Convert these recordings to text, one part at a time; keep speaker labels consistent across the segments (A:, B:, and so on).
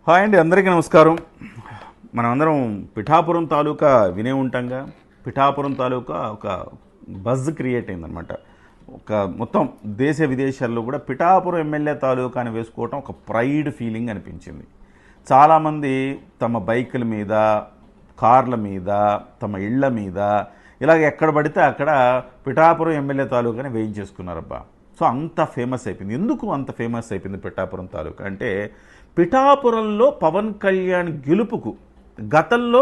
A: Hi అండి, అందరికీ నమస్కారం. మనమందరం పిఠాపురం తాలూకా వినే ఉంటాంగా. పిఠాపురం తాలూకా ఒక బజ్ క్రియేట్ అయిందనమాట. ఒక మొత్తం దేశ విదేశాల్లో కూడా పిఠాపురం ఎమ్మెల్యే తాలూకా అని వేసుకోవటం ఒక ప్రైడ్ ఫీలింగ్ అనిపించింది. చాలామంది తమ బైకుల మీద, కార్ల మీద, తమ ఇళ్ల మీద ఇలాగ ఎక్కడ పడితే అక్కడ పిఠాపురం ఎమ్మెల్యే తాలూకాని వేయించేసుకున్నారబ్బా. సో అంత ఫేమస్ అయిపోయింది. ఎందుకు అంత ఫేమస్ అయిపోయింది పిఠాపురం తాలూకా అంటే, పిఠాపురంలో పవన్ కళ్యాణ్ గెలుపుకు గతంలో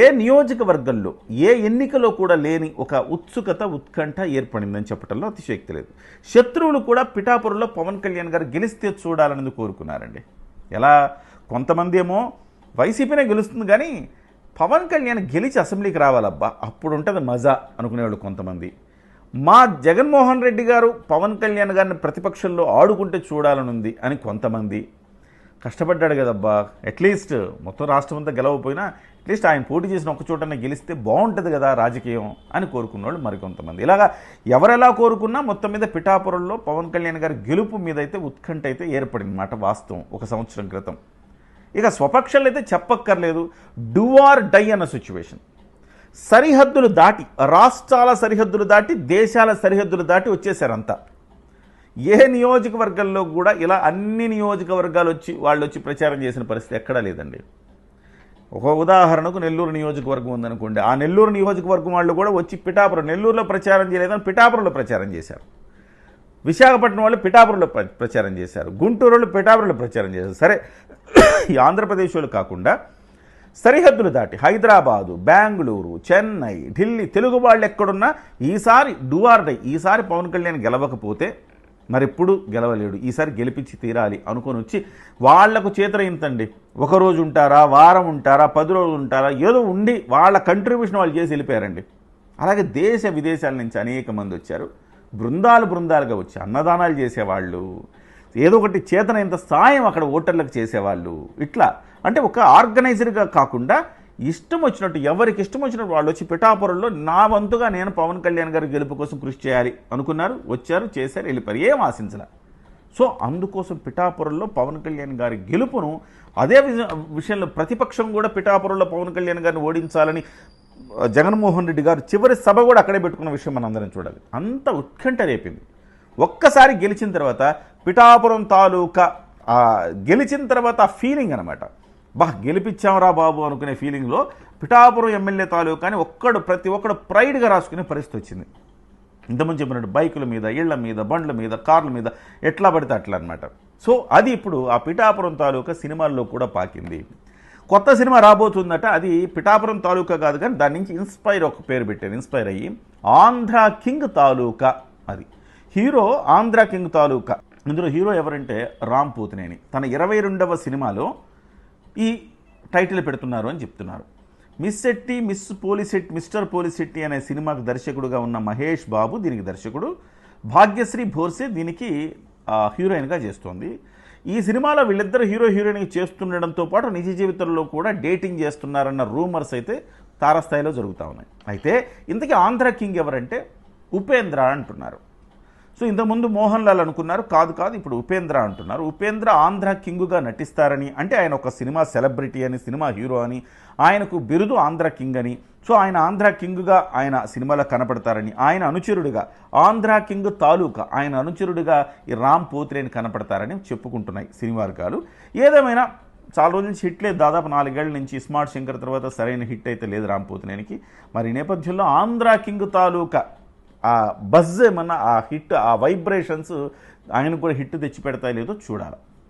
A: ఏ నియోజకవర్గంలో ఏ ఎన్నికలో కూడా లేని ఒక ఉత్సుకత, ఉత్కంఠ ఏర్పడిందని చెప్పడంలో అతిశయోక్తి లేదు. శత్రువులు కూడా పిఠాపురంలో పవన్ కళ్యాణ్ గారు గెలిస్తే చూడాలని కోరుకున్నారండి. ఎలా, కొంతమంది ఏమో వైసీపీనే గెలుస్తుంది కానీ పవన్ కళ్యాణ్ గెలిచి అసెంబ్లీకి రావాలబ్బా, అప్పుడు ఉంటుంది మజా అనుకునేవాళ్ళు కొంతమంది. మా జగన్మోహన్ రెడ్డి గారు పవన్ కళ్యాణ్ గారిని ప్రతిపక్షంలో ఆడుకుంటే చూడాలనుంది అని కొంతమంది. కష్టపడ్డాడు కదబ్బా, అట్లీస్ట్ మొత్తం రాష్ట్రం అంతా గెలవకపోయినా అట్లీస్ట్ ఆయన పోటీ చేసిన ఒక చోటనే గెలిస్తే బాగుంటుంది కదా రాజకీయం అని కోరుకున్న వాళ్ళు మరికొంతమంది. ఇలాగా ఎవరెలా కోరుకున్నా మొత్తం మీద పిఠాపురంలో పవన్ కళ్యాణ్ గారి గెలుపు మీద అయితే ఉత్కంఠ అయితే ఏర్పడింది మాట వాస్తవం ఒక సంవత్సరం క్రితం. ఇక స్వపక్షాలు అయితే చెప్పక్కర్లేదు, డూ ఆర్ డై అన్న సిచ్యువేషన్. సరిహద్దులు దాటి, రాష్ట్రాల సరిహద్దులు దాటి, దేశాల సరిహద్దులు దాటి వచ్చేసారంతా. ఏ నియోజకవర్గంలో కూడా ఇలా అన్ని నియోజకవర్గాలు వాళ్ళు వచ్చి ప్రచారం చేసిన పరిస్థితి ఎక్కడా లేదండి. ఒక ఉదాహరణకు నెల్లూరు నియోజకవర్గం ఉందనుకోండి, ఆ నెల్లూరు నియోజకవర్గం వాళ్ళు కూడా వచ్చి పిఠాపురం, నెల్లూరులో ప్రచారం చేయలేదని పిఠాపురంలో ప్రచారం చేశారు. విశాఖపట్నం వాళ్ళు పిఠాపురంలో ప్రచారం చేశారు. గుంటూరు వాళ్ళు పిఠాపురంలో ప్రచారం చేశారు. సరే, ఈ ఆంధ్రప్రదేశ్ వాళ్ళు కాకుండా సరిహద్దులు దాటి హైదరాబాదు, బెంగళూరు, చెన్నై, ఢిల్లీ, తెలుగు వాళ్ళు ఎక్కడున్నా ఈసారి డూ ఆర్ డై, ఈసారి పవన్ కళ్యాణ్ గెలవకపోతే మరెప్పుడు గెలవలేడు, ఈసారి గెలిపించి తీరాలి అనుకొని వచ్చి వాళ్లకు చేతనైంతండి. ఒకరోజు ఉంటారా, వారం ఉంటారా, 10 రోజులు ఉంటారా, ఏదో ఉండి వాళ్ళ కంట్రిబ్యూషన్ వాళ్ళు చేసి వెళ్ళిపోయారండి. అలాగే దేశ విదేశాల నుంచి అనేక మంది వచ్చారు, బృందాలుగా వచ్చి అన్నదానాలు చేసేవాళ్ళు, ఏదో ఒకటి చేతనైనంత సాయం అక్కడ ఓటర్లకు చేసేవాళ్ళు. ఇట్లా అంటే ఒక ఆర్గనైజర్గా కాకుండా ఇష్టం వచ్చినట్టు, ఎవరికి ఇష్టం వచ్చినట్టు వాళ్ళు వచ్చి పిఠాపురంలో నా వంతుగా నేను పవన్ కళ్యాణ్ గారి గెలుపు కోసం కృషి చేయాలి అనుకున్నారు, వచ్చారు, చేశారు, వెళ్ళిపోయారు, ఏం ఆశించాల. సో అందుకోసం పిఠాపురంలో పవన్ కళ్యాణ్ గారి గెలుపును, అదే విషయంలో ప్రతిపక్షం కూడా పిఠాపురంలో పవన్ కళ్యాణ్ గారిని ఓడించాలని జగన్మోహన్ రెడ్డి గారు చివరి సభ కూడా అక్కడే పెట్టుకున్న విషయం మనం అందరం చూడాలి. అంత ఉత్కంఠ రేపింది. ఒక్కసారి గెలిచిన తర్వాత పిఠాపురం తాలూకా గెలిచిన తర్వాత ఆ ఫీలింగ్ అనమాట, గెలిపించాంరా బాబు అనుకునే ఫీలింగ్లో పిఠాపురం ఎమ్మెల్యే తాలూకాని ప్రతి ఒక్కడు ప్రైడ్గా రాసుకునే పరిస్థితి వచ్చింది. ఇంతకుముందు చెప్పినట్టు బైకుల మీద, ఇళ్ల మీద, బండ్ల మీద, కార్ల మీద ఎట్లా పడితే అట్లా అనమాట. సో అది ఇప్పుడు ఆ పిఠాపురం తాలూకా సినిమాల్లో కూడా పాకింది. కొత్త సినిమా రాబోతుందట, అది పిఠాపురం తాలూకా కాదు కానీ దాని నుంచి ఇన్స్పైర్ ఒక పేరు పెట్టారు, ఇన్స్పైర్ అయ్యి ఆంధ్ర కింగ్ తాలూకా. అది హీరో ఆంధ్ర కింగ్ తాలూకా. ఇందులో హీరో ఎవరంటే రామ్ పోతినేని. తన 22వ సినిమాలో ఈ టైటిల్ పెడుతున్నారు అని చెప్తున్నారు. మిస్టర్ పోలిశెట్టి అనే సినిమాకు దర్శకుడుగా ఉన్న మహేష్ బాబు దీనికి దర్శకుడు. భాగ్యశ్రీ భోర్సే దీనికి హీరోయిన్గా చేస్తోంది. ఈ సినిమాలో వీళ్ళిద్దరు హీరోయిన్గా చేస్తుండడంతో పాటు నిజ జీవితంలో కూడా డేటింగ్ చేస్తున్నారన్న రూమర్స్ అయితే తారస్థాయిలో జరుగుతూ ఉన్నాయి. అయితే ఇంతకీ ఆంధ్ర కింగ్ ఎవరంటే ఉపేంద్ర అంటున్నారు. సో ఇంతకుముందు మోహన్ లాల్ అనుకున్నారు, కాదు ఇప్పుడు ఉపేంద్ర అంటున్నారు. ఉపేంద్ర ఆంధ్ర కింగుగా నటిస్తారని, అంటే ఆయన ఒక సినిమా సెలబ్రిటీ అని, సినిమా హీరో అని, ఆయనకు బిరుదు ఆంధ్ర కింగ్ అని. సో ఆయన ఆంధ్ర కింగుగా ఆయన సినిమాలో కనపడతారని, ఆయన అనుచరుడుగా ఆంధ్ర కింగ్ తాలూకా ఆయన అనుచరుడుగా ఈ రామ్ పోతినేని కనపడతారని చెప్పుకుంటున్నాయి సినిమా వర్గాలు. ఏదేమైనా చాలా రోజుల నుంచి హిట్ లేదు, దాదాపు 4 ఏళ్ల నుంచి. స్మార్ట్ శంకర్ తర్వాత సరైన హిట్ అయితే లేదు రామ్ పోతినేనికి. మరి ఈ నేపథ్యంలో ఆంధ్ర కింగ్ తాలూకా ఆ బజ్ ఏమన్నా, ఆ హిట్, ఆ వైబ్రేషన్స్ ఆయన కూడా హిట్ తెచ్చి పెడతాయో లేదో చూడాలి.